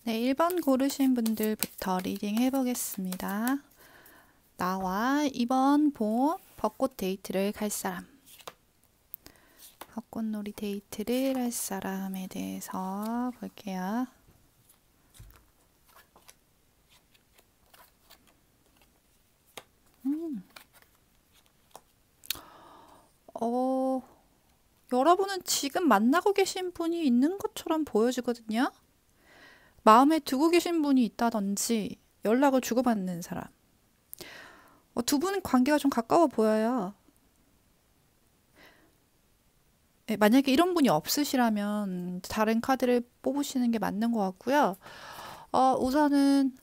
네, 1번 고르신 분들부터 리딩 해보겠습니다. 나와 이번 봄 벚꽃 데이트를 갈 사람, 벚꽃놀이 데이트를 할 사람에 대해서 볼게요. 어, 여러분은 지금 만나고 계신 분이 있는 것처럼 보여지거든요. 마음에 두고 계신 분이 있다든지 연락을 주고받는 사람. 두 분 관계가 좀 가까워 보여요. 네, 만약에 이런 분이 없으시라면 다른 카드를 뽑으시는 게 맞는 것 같고요. 우선은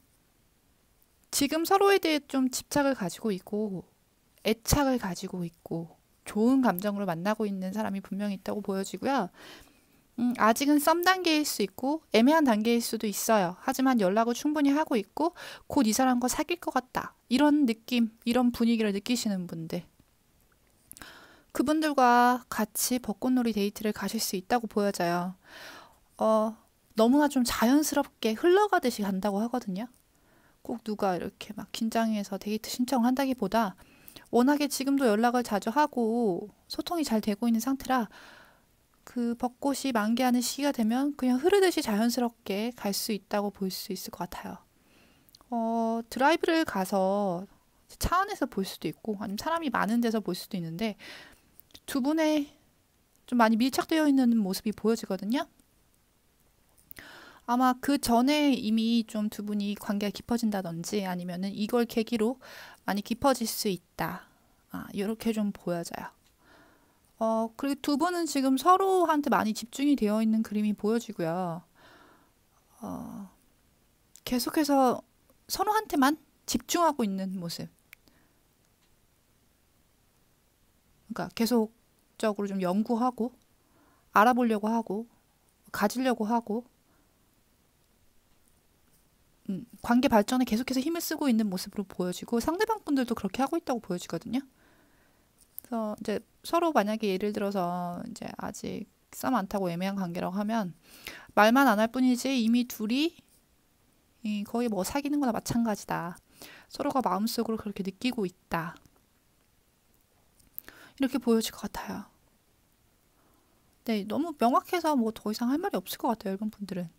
지금 서로에 대해 좀 집착을 가지고 있고 애착을 가지고 있고 좋은 감정으로 만나고 있는 사람이 분명히 있다고 보여지고요. 아직은 썸 단계일 수 있고 애매한 단계일 수도 있어요. 하지만 연락을 충분히 하고 있고 곧 이 사람과 사귈 것 같다. 이런 느낌, 이런 분위기를 느끼시는 분들. 그분들과 같이 벚꽃놀이 데이트를 가실 수 있다고 보여져요. 너무나 좀 자연스럽게 흘러가듯이 간다고 하거든요. 꼭 누가 이렇게 막 긴장해서 데이트 신청을 한다기보다 워낙에 지금도 연락을 자주 하고 소통이 잘 되고 있는 상태라 그 벚꽃이 만개하는 시기가 되면 그냥 흐르듯이 자연스럽게 갈 수 있다고 볼 수 있을 것 같아요. 드라이브를 가서 차 안에서 볼 수도 있고 아니면 사람이 많은 데서 볼 수도 있는데 두 분의 좀 많이 밀착되어 있는 모습이 보여지거든요. 아마 그 전에 이미 좀 두 분이 관계가 깊어진다든지 아니면은 이걸 계기로 많이 깊어질 수 있다. 이렇게 좀 보여져요. 그리고 두 분은 지금 서로한테 많이 집중이 되어 있는 그림이 보여지고요. 계속해서 서로한테만 집중하고 있는 모습. 그러니까 계속적으로 좀 연구하고 알아보려고 하고 가지려고 하고 관계 발전에 계속해서 힘을 쓰고 있는 모습으로 보여지고 상대방 분들도 그렇게 하고 있다고 보여지거든요. 그래서 이제 서로 만약에 예를 들어서 이제 아직 썸 안 타고 애매한 관계라고 하면 말만 안 할 뿐이지 이미 둘이 거의 뭐 사귀는 거나 마찬가지다. 서로가 마음속으로 그렇게 느끼고 있다. 이렇게 보여질 것 같아요. 네, 너무 명확해서 뭐 더 이상 할 말이 없을 것 같아요, 일본 분들은.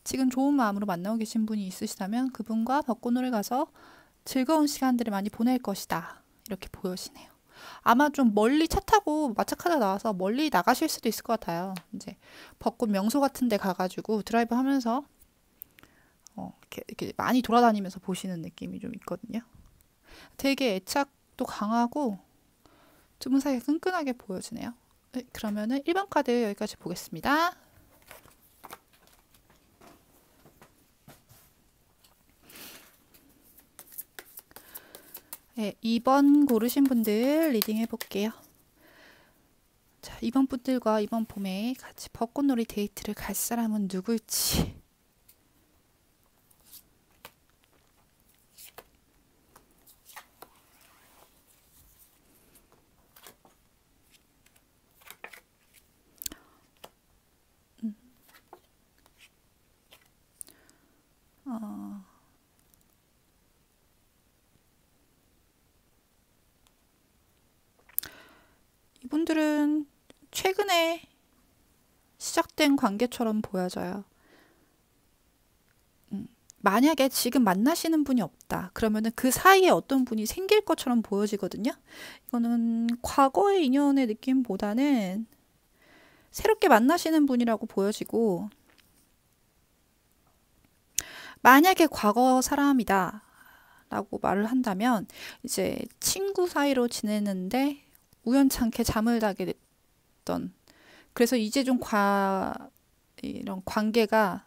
지금 좋은 마음으로 만나고 계신 분이 있으시다면 그분과 벚꽃놀이 가서 즐거운 시간들을 많이 보낼 것이다. 이렇게 보여지네요. 아마 좀 멀리 차 타고 마차카다 나와서 멀리 나가실 수도 있을 것 같아요. 이제 벚꽃 명소 같은 데 가가지고 드라이브 하면서 이렇게 많이 돌아다니면서 보시는 느낌이 좀 있거든요. 되게 애착도 강하고 두 분 사이가 끈끈하게 보여지네요. 네, 그러면은 1번 카드 여기까지 보겠습니다. 네, 2번 고르신 분들 리딩 해볼게요. 자, 2번 분들과 이번 봄에 같이 벚꽃놀이 데이트를 갈 사람은 누굴지. 이분들은 최근에 시작된 관계처럼 보여져요. 만약에 지금 만나시는 분이 없다. 그러면은 그 사이에 어떤 분이 생길 것처럼 보여지거든요. 이거는 과거의 인연의 느낌보다는 새롭게 만나시는 분이라고 보여지고, 만약에 과거 사람이다 라고 말을 한다면 이제 친구 사이로 지내는데 우연찮게 잠을 자게 됐던, 그래서 이제 좀 이런 관계가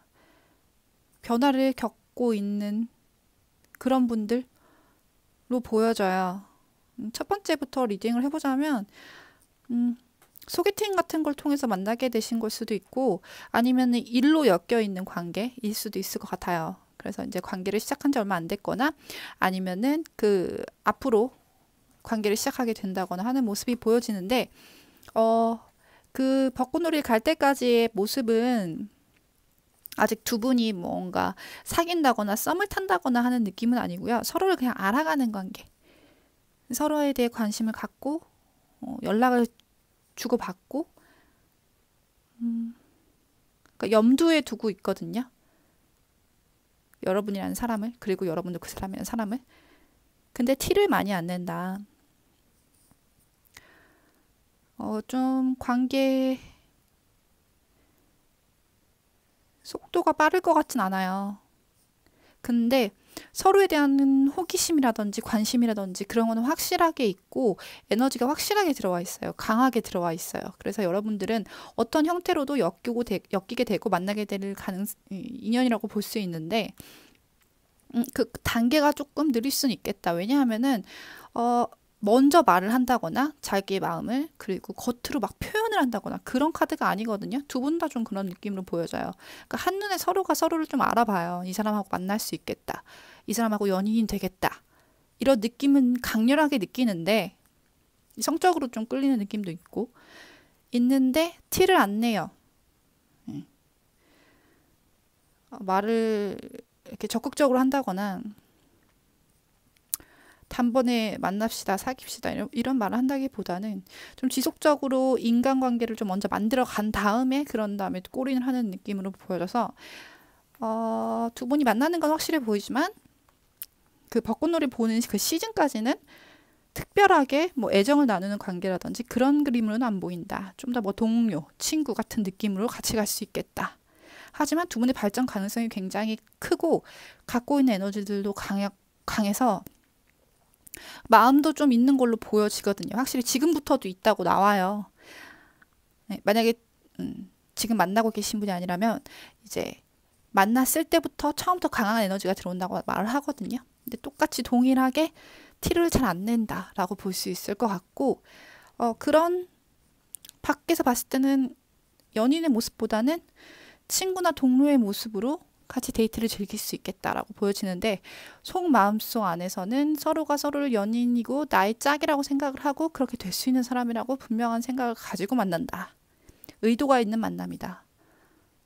변화를 겪고 있는 그런 분들로 보여져요. 첫 번째부터 리딩을 해보자면 소개팅 같은 걸 통해서 만나게 되신 걸 수도 있고 아니면 일로 엮여 있는 관계일 수도 있을 것 같아요. 그래서 이제 관계를 시작한 지 얼마 안 됐거나 아니면은 그 앞으로 관계를 시작하게 된다거나 하는 모습이 보여지는데 그 벚꽃놀이 갈 때까지의 모습은 아직 두 분이 뭔가 사귄다거나 썸을 탄다거나 하는 느낌은 아니고요. 서로를 그냥 알아가는 관계. 서로에 대해 관심을 갖고 연락을 주고받고 그러니까 염두에 두고 있거든요. 여러분이라는 사람을, 그리고 여러분도 그 사람이라는 사람을. 근데 티를 많이 안 낸다. 좀 관계 속도가 빠를 것 같진 않아요. 근데 서로에 대한 호기심이라든지 관심이라든지 그런 거는 확실하게 있고 에너지가 확실하게 들어와 있어요. 강하게 들어와 있어요. 그래서 여러분들은 어떤 형태로도 엮이게 되고 만나게 될 인연이라고 볼 수 있는데 그 단계가 조금 느릴 수는 있겠다. 왜냐하면은 먼저 말을 한다거나 자기의 마음을 그리고 겉으로 막 표현을 한다거나 그런 카드가 아니거든요. 두 분 다 좀 그런 느낌으로 보여져요. 그러니까 한눈에 서로가 서로를 좀 알아봐요. 이 사람하고 만날 수 있겠다. 이 사람하고 연인이 되겠다. 이런 느낌은 강렬하게 느끼는데 성적으로 좀 끌리는 느낌도 있는데 티를 안 내요. 말을 이렇게 적극적으로 한다거나 단번에 만납시다, 사귀시다 이런 말을 한다기보다는 좀 지속적으로 인간관계를 좀 먼저 만들어 간 다음에 그런 다음에 골인을 하는 느낌으로 보여져서 두 분이 만나는 건 확실해 보이지만 그 벚꽃놀이 보는 그 시즌까지는 특별하게 뭐 애정을 나누는 관계라든지 그런 그림으로는 안 보인다. 좀 더 뭐 동료, 친구 같은 느낌으로 같이 갈 수 있겠다. 하지만 두 분의 발전 가능성이 굉장히 크고 갖고 있는 에너지들도 강해서 마음도 좀 있는 걸로 보여지거든요. 확실히 지금부터도 있다고 나와요. 네, 만약에 지금 만나고 계신 분이 아니라면 이제 만났을 때부터 처음부터 강한 에너지가 들어온다고 말을 하거든요. 근데 똑같이 동일하게 티를 잘 안 낸다라고 볼 수 있을 것 같고 그런 밖에서 봤을 때는 연인의 모습보다는 친구나 동료의 모습으로 같이 데이트를 즐길 수 있겠다라고 보여지는데 속마음속 안에서는 서로가 서로를 연인이고 나의 짝이라고 생각을 하고 그렇게 될 수 있는 사람이라고 분명한 생각을 가지고 만난다. 의도가 있는 만남이다.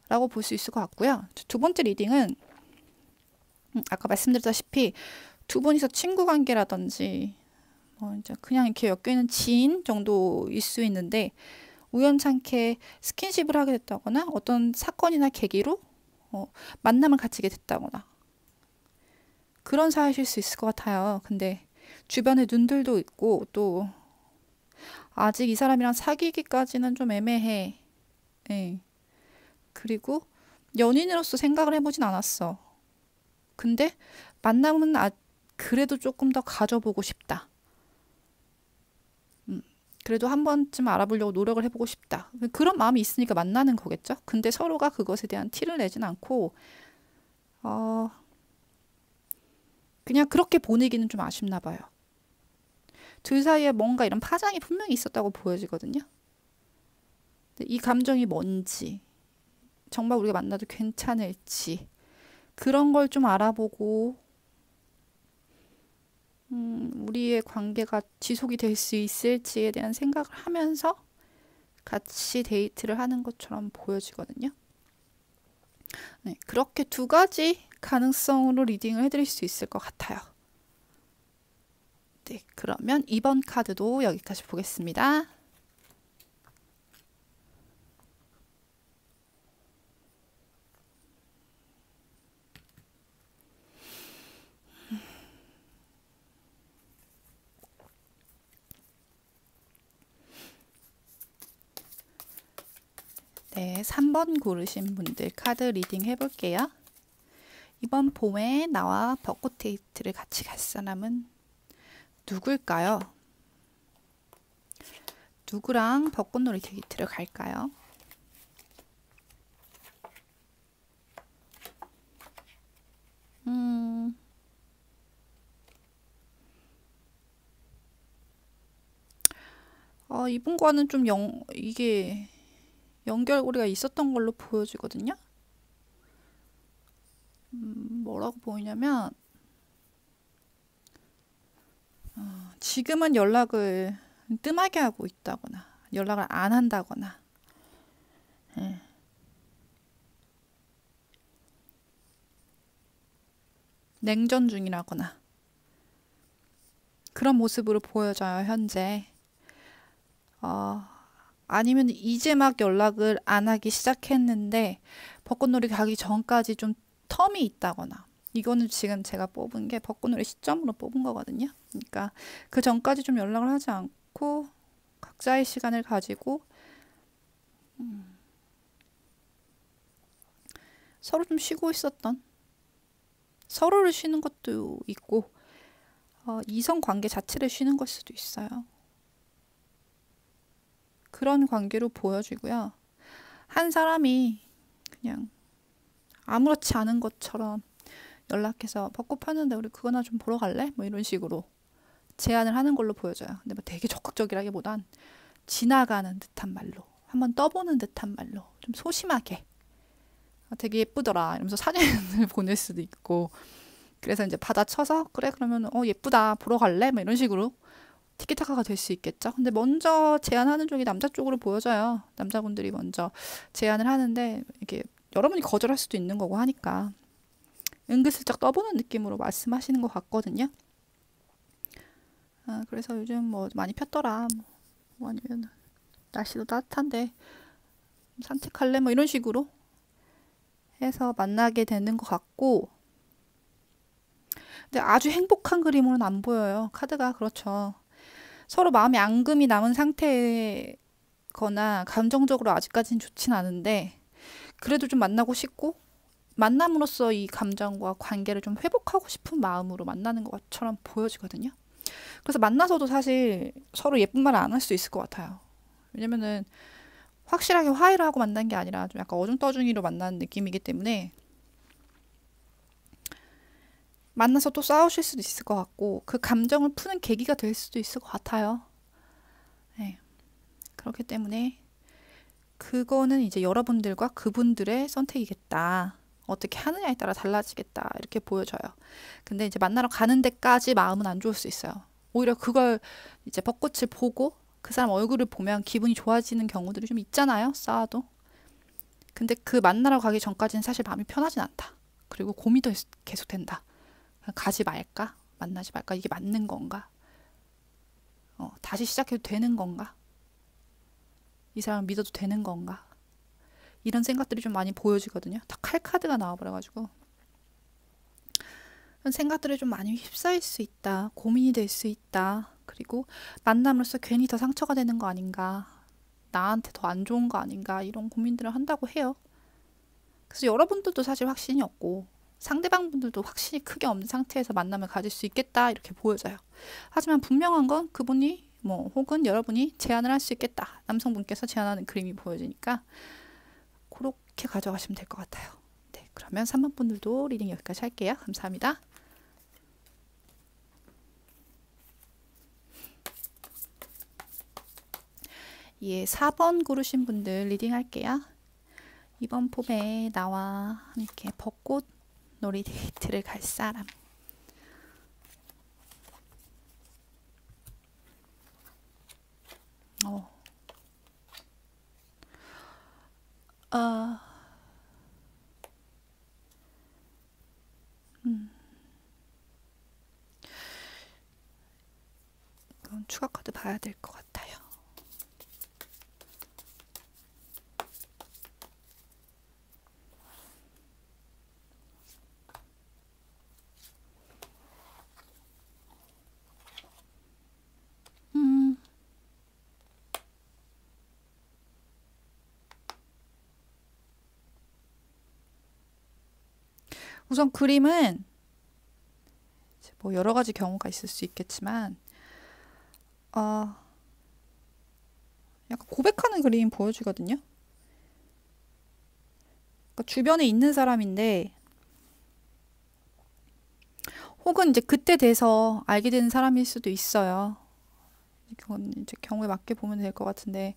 라고 볼 수 있을 것 같고요. 두 번째 리딩은 아까 말씀드렸다시피 두 분이서 친구 관계라든지 이제 그냥 이렇게 엮여있는 지인 정도일 수 있는데 우연찮게 스킨십을 하게 됐다거나 어떤 사건이나 계기로 만남을 갖추게 됐다거나 그런 사이실 수 있을 것 같아요. 근데 주변에 눈들도 있고 또 아직 이 사람이랑 사귀기까지는 좀 애매해. 네. 그리고 연인으로서 생각을 해보진 않았어. 근데 만남은 그래도 조금 더 가져보고 싶다. 그래도 한 번쯤 알아보려고 노력을 해보고 싶다. 그런 마음이 있으니까 만나는 거겠죠. 근데 서로가 그것에 대한 티를 내진 않고 그냥 그렇게 보내기는 좀 아쉽나 봐요. 둘 사이에 뭔가 이런 파장이 분명히 있었다고 보여지거든요. 이 감정이 뭔지 정말 우리가 만나도 괜찮을지 그런 걸 좀 알아보고 우리의 관계가 지속이 될 수 있을지에 대한 생각을 하면서 같이 데이트를 하는 것처럼 보여지거든요. 네, 그렇게 두 가지 가능성으로 리딩을 해드릴 수 있을 것 같아요. 네, 그러면 이번 카드도 여기까지 보겠습니다. 네, 3번 고르신 분들 카드 리딩 해볼게요. 이번 봄에 나와 벚꽃 데이트를 같이 갈 사람은 누굴까요? 누구랑 벚꽃놀이 데이트를 갈까요? 이분과는 좀 이게 연결고리가 있었던 걸로 보여지거든요. 뭐라고 보이냐면 지금은 연락을 뜸하게 하고 있다거나 연락을 안 한다거나 냉전 중이라거나 그런 모습으로 보여져요, 현재. 어, 아니면 이제 막 연락을 안 하기 시작했는데 벚꽃놀이 가기 전까지 좀 텀이 있다거나. 이거는 지금 제가 뽑은 게 벚꽃놀이 시점으로 뽑은 거거든요. 그러니까 그 전까지 좀 연락을 하지 않고 각자의 시간을 가지고 서로 좀 쉬고 있었던, 서로를 쉬는 것도 있고 이성 관계 자체를 쉬는 걸 수도 있어요. 그런 관계로 보여지고요. 한 사람이 그냥 아무렇지 않은 것처럼 연락해서 벚꽃 폈는데 우리 그거나 좀 보러 갈래? 뭐 이런 식으로 제안을 하는 걸로 보여져요. 근데 뭐 되게 적극적이라기보단 지나가는 듯한 말로, 한번 떠보는 듯한 말로 좀 소심하게 되게 예쁘더라 이러면서 사진을 보낼 수도 있고, 그래서 이제 받아쳐서 그래 그러면 예쁘다 보러 갈래? 뭐 이런 식으로 티키타카가 될 수 있겠죠. 근데 먼저 제안하는 쪽이 남자 쪽으로 보여져요. 남자분들이 먼저 제안을 하는데 이게 여러분이 거절할 수도 있는 거고 하니까 은근슬쩍 떠보는 느낌으로 말씀하시는 것 같거든요. 그래서 요즘 뭐 많이 폈더라. 뭐 아니면 날씨도 따뜻한데 산책할래? 뭐 이런 식으로 해서 만나게 되는 것 같고, 근데 아주 행복한 그림으로는 안 보여요. 카드가. 그렇죠. 서로 마음에 앙금이 남은 상태거나 감정적으로 아직까지는 좋진 않은데 그래도 좀 만나고 싶고 만남으로써 이 감정과 관계를 좀 회복하고 싶은 마음으로 만나는 것처럼 보여지거든요. 그래서 만나서도 사실 서로 예쁜 말 안 할 수 있을 것 같아요. 왜냐면은 확실하게 화해를 하고 만난 게 아니라 좀 약간 어중떠중이로 만나는 느낌이기 때문에 만나서 또 싸우실 수도 있을 것 같고 그 감정을 푸는 계기가 될 수도 있을 것 같아요. 네. 그렇기 때문에 그거는 이제 여러분들과 그분들의 선택이겠다. 어떻게 하느냐에 따라 달라지겠다. 이렇게 보여져요. 근데 이제 만나러 가는 데까지 마음은 안 좋을 수 있어요. 오히려 그걸 이제 벚꽃을 보고 그 사람 얼굴을 보면 기분이 좋아지는 경우들이 좀 있잖아요. 싸워도. 근데 그 만나러 가기 전까지는 사실 마음이 편하진 않다. 그리고 고민도 계속 된다. 가지 말까? 만나지 말까? 이게 맞는 건가? 다시 시작해도 되는 건가? 이 사람 믿어도 되는 건가? 이런 생각들이 좀 많이 보여지거든요. 다 칼 카드가 나와버려가지고 그런 생각들이 좀 많이 휩싸일 수 있다. 고민이 될 수 있다. 그리고 만남으로써 괜히 더 상처가 되는 거 아닌가? 나한테 더 안 좋은 거 아닌가? 이런 고민들을 한다고 해요. 그래서 여러분들도 사실 확신이 없고 상대방 분들도 확신이 크게 없는 상태에서 만남을 가질 수 있겠다 이렇게 보여져요. 하지만 분명한 건 그분이 뭐 혹은 여러분이 제안을 할 수 있겠다. 남성분께서 제안하는 그림이 보여지니까 그렇게 가져가시면 될 것 같아요. 네, 그러면 3번 분들도 리딩 여기까지 할게요. 감사합니다. 예, 4번 고르신 분들 리딩 할게요. 이번 폼에 나와 함께 벚꽃 놀이 데이트를 갈 사람. 이건 추가 카드 봐야 될 것 같아요. 우선 그림은 뭐 여러 가지 경우가 있을 수 있겠지만 약간 고백하는 그림 보여주거든요. 그러니까 주변에 있는 사람인데 혹은 이제 그때 돼서 알게 되는 사람일 수도 있어요. 이건 이제 경우에 맞게 보면 될 것 같은데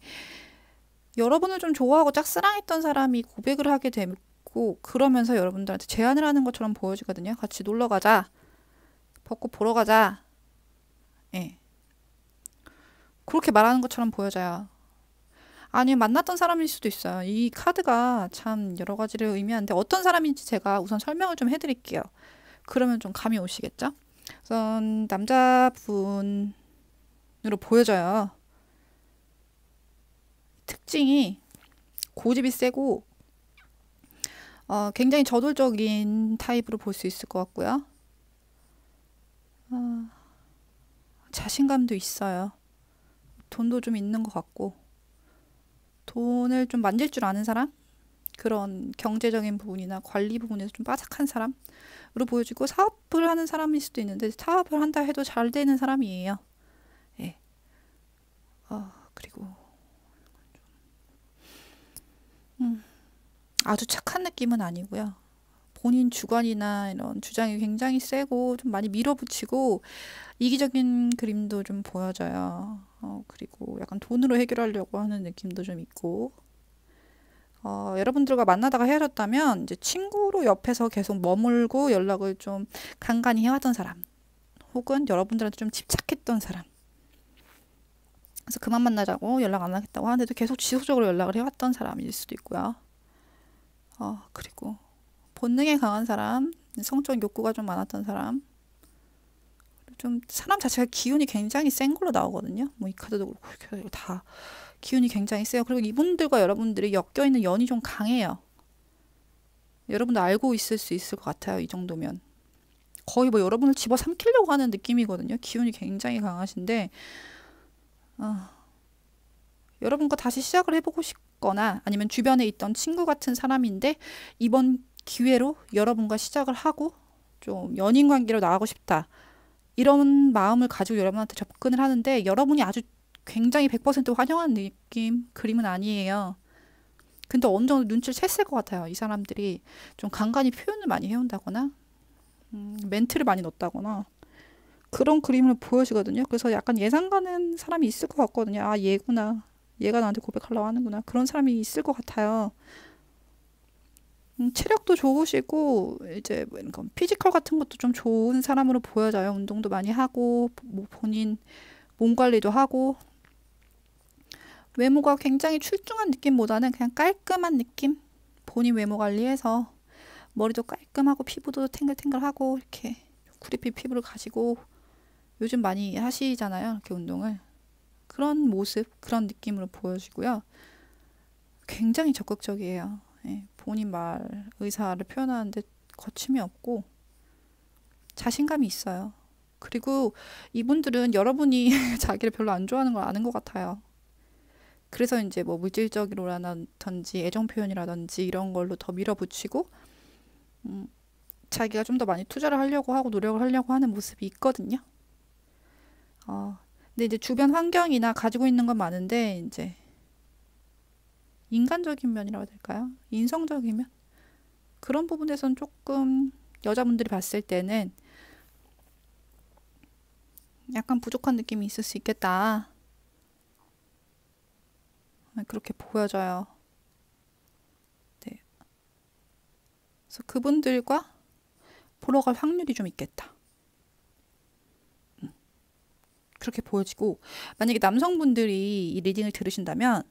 여러분을 좀 좋아하고 짝사랑했던 사람이 고백을 하게 되고 그러면서 여러분들한테 제안을 하는 것처럼 보여지거든요. 같이 놀러 가자. 벚꽃 보러 가자. 예. 그렇게 말하는 것처럼 보여져요. 아니면 만났던 사람일 수도 있어요. 이 카드가 참 여러 가지를 의미하는데 어떤 사람인지 제가 우선 설명을 좀 해드릴게요. 그러면 좀 감이 오시겠죠? 우선 남자분으로 보여져요. 특징이 고집이 세고 굉장히 저돌적인 타입으로 볼 수 있을 것 같고요. 자신감도 있어요. 돈도 좀 있는 것 같고 돈을 좀 만질 줄 아는 사람? 그런 경제적인 부분이나 관리 부분에서 좀 빠삭한 사람으로 보여지고 사업을 하는 사람일 수도 있는데 사업을 한다 해도 잘 되는 사람이에요. 예. 그리고 아주 착한 느낌은 아니고요. 본인 주관이나 이런 주장이 굉장히 세고 좀 많이 밀어붙이고 이기적인 그림도 좀 보여져요. 그리고 약간 돈으로 해결하려고 하는 느낌도 좀 있고 여러분들과 만나다가 헤어졌다면 이제 친구로 옆에서 계속 머물고 연락을 좀 간간히 해왔던 사람 혹은 여러분들한테 좀 집착했던 사람 그래서 그만 만나자고 연락 안 하겠다고 하는데도 계속 지속적으로 연락을 해왔던 사람일 수도 있고요. 그리고 본능에 강한 사람, 성적 욕구가 좀 많았던 사람 좀 사람 자체가 기운이 굉장히 센 걸로 나오거든요. 뭐 이 카드도 그렇고 다 기운이 굉장히 세요. 그리고 이분들과 여러분들이 엮여있는 연이 좀 강해요. 여러분도 알고 있을 수 있을 것 같아요. 이 정도면. 거의 뭐 여러분을 집어삼키려고 하는 느낌이거든요. 기운이 굉장히 강하신데 여러분과 다시 시작을 해보고 싶거나 아니면 주변에 있던 친구 같은 사람인데 이번 기회로 여러분과 시작을 하고 좀 연인 관계로 나가고 싶다. 이런 마음을 가지고 여러분한테 접근을 하는데 여러분이 아주 굉장히 100% 환영하는 느낌 그림은 아니에요. 근데 어느 정도 눈치를 챘을 것 같아요. 이 사람들이 좀 간간히 표현을 많이 해온다거나 멘트를 많이 넣었다거나 그런 그림을 보여주거든요. 그래서 약간 예상 가는 사람이 있을 것 같거든요. 아 얘구나. 얘가 나한테 고백하려고 하는구나. 그런 사람이 있을 것 같아요. 체력도 좋으시고 이제 뭐 이런 피지컬 같은 것도 좀 좋은 사람으로 보여져요. 운동도 많이 하고 뭐 본인 몸 관리도 하고 외모가 굉장히 출중한 느낌보다는 그냥 깔끔한 느낌? 본인 외모 관리해서 머리도 깔끔하고 피부도 탱글탱글하고 이렇게 구릿빛 피부를 가지고 요즘 많이 하시잖아요. 이렇게 운동을. 그런 모습, 그런 느낌으로 보여지고요. 굉장히 적극적이에요. 예, 본인 말, 의사를 표현하는데 거침이 없고 자신감이 있어요. 그리고 이분들은 여러분이 자기를 별로 안 좋아하는 걸 아는 것 같아요. 그래서 이제 뭐 물질적으로라든지 애정 표현이라든지 이런 걸로 더 밀어붙이고 자기가 좀 더 많이 투자를 하려고 하고 노력을 하려고 하는 모습이 있거든요. 근데 이제 주변 환경이나 가지고 있는 건 많은데 이제 인간적인 면이라고 해야 될까요? 인성적인 면? 그런 부분에선 조금 여자분들이 봤을 때는 약간 부족한 느낌이 있을 수 있겠다. 그렇게 보여져요. 네. 그래서 그분들과 보러 갈 확률이 좀 있겠다. 그렇게 보여지고 만약에 남성분들이 이 리딩을 들으신다면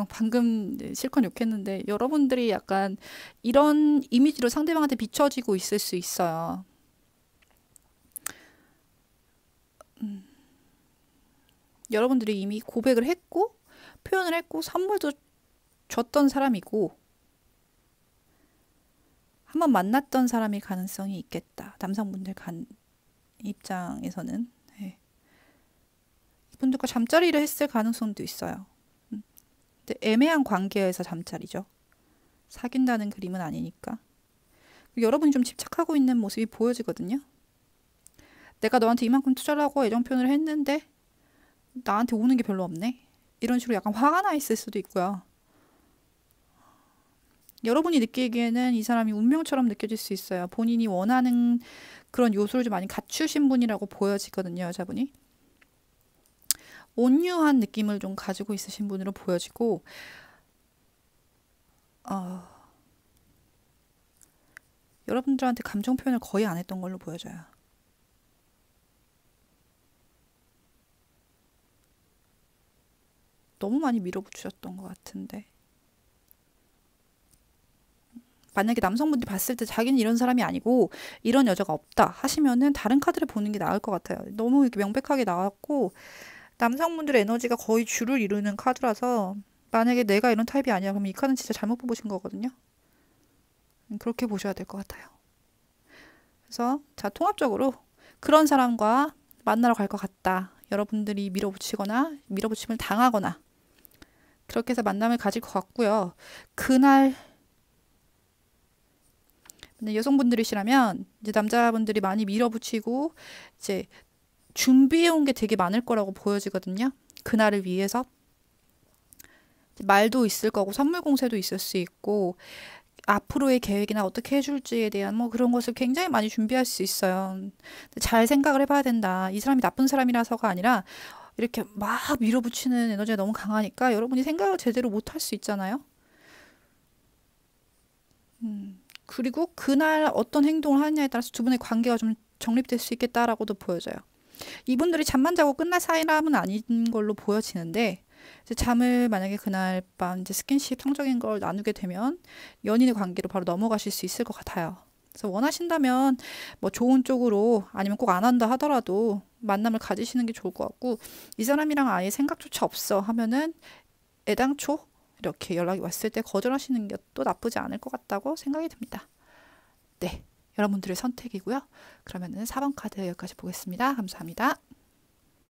방금 실컷 욕했는데 여러분들이 약간 이런 이미지로 상대방한테 비춰지고 있을 수 있어요. 여러분들이 이미 고백을 했고 표현을 했고 선물도 줬던 사람이고 한번 만났던 사람일 가능성이 있겠다. 남성분들 입장에서는 네. 이분들과 잠자리를 했을 가능성도 있어요. 근데 애매한 관계에서 잠자리죠. 사귄다는 그림은 아니니까. 여러분이 좀 집착하고 있는 모습이 보여지거든요. 내가 너한테 이만큼 투자를 하고 애정 표현을 했는데 나한테 오는 게 별로 없네. 이런 식으로 약간 화가 나 있을 수도 있고요. 여러분이 느끼기에는 이 사람이 운명처럼 느껴질 수 있어요. 본인이 원하는 그런 요소를 좀 많이 갖추신 분이라고 보여지거든요, 여자분이. 온유한 느낌을 좀 가지고 있으신 분으로 보여지고, 여러분들한테 감정 표현을 거의 안 했던 걸로 보여져요. 너무 많이 밀어붙이셨던 것 같은데. 만약에 남성분들이 봤을 때 자기는 이런 사람이 아니고 이런 여자가 없다 하시면은 다른 카드를 보는 게 나을 것 같아요. 너무 이렇게 명백하게 나왔고 남성분들의 에너지가 거의 주를 이루는 카드라서 만약에 내가 이런 타입이 아니야 그러면 이 카드는 진짜 잘못 뽑으신 거거든요. 그렇게 보셔야 될 것 같아요. 그래서 자, 통합적으로 그런 사람과 만나러 갈 것 같다. 여러분들이 밀어붙이거나 밀어붙임을 당하거나 그렇게 해서 만남을 가질 것 같고요. 그날 여성분들이시라면 이제 남자분들이 많이 밀어붙이고 이제 준비해 온 게 되게 많을 거라고 보여지거든요. 그날을 위해서 말도 있을 거고 선물 공세도 있을 수 있고 앞으로의 계획이나 어떻게 해줄지에 대한 뭐 그런 것을 굉장히 많이 준비할 수 있어요. 근데 잘 생각을 해봐야 된다. 이 사람이 나쁜 사람이라서가 아니라 이렇게 막 밀어붙이는 에너지가 너무 강하니까 여러분이 생각을 제대로 못 할 수 있잖아요. 그리고 그날 어떤 행동을 하느냐에 따라서 두 분의 관계가 좀 정립될 수 있겠다라고도 보여져요. 이분들이 잠만 자고 끝날 사이람은 아닌 걸로 보여지는데 이제 잠을 만약에 그날 밤 이제 스킨십 성적인 걸 나누게 되면 연인의 관계로 바로 넘어가실 수 있을 것 같아요. 그래서 원하신다면 뭐 좋은 쪽으로 아니면 꼭 안 한다 하더라도 만남을 가지시는 게 좋을 것 같고 이 사람이랑 아예 생각조차 없어 하면은 애당초 이렇게 연락이 왔을 때 거절하시는 것도 나쁘지 않을 것 같다고 생각이 듭니다. 네, 여러분들의 선택이고요. 그러면은 4번 카드 여기까지 보겠습니다. 감사합니다.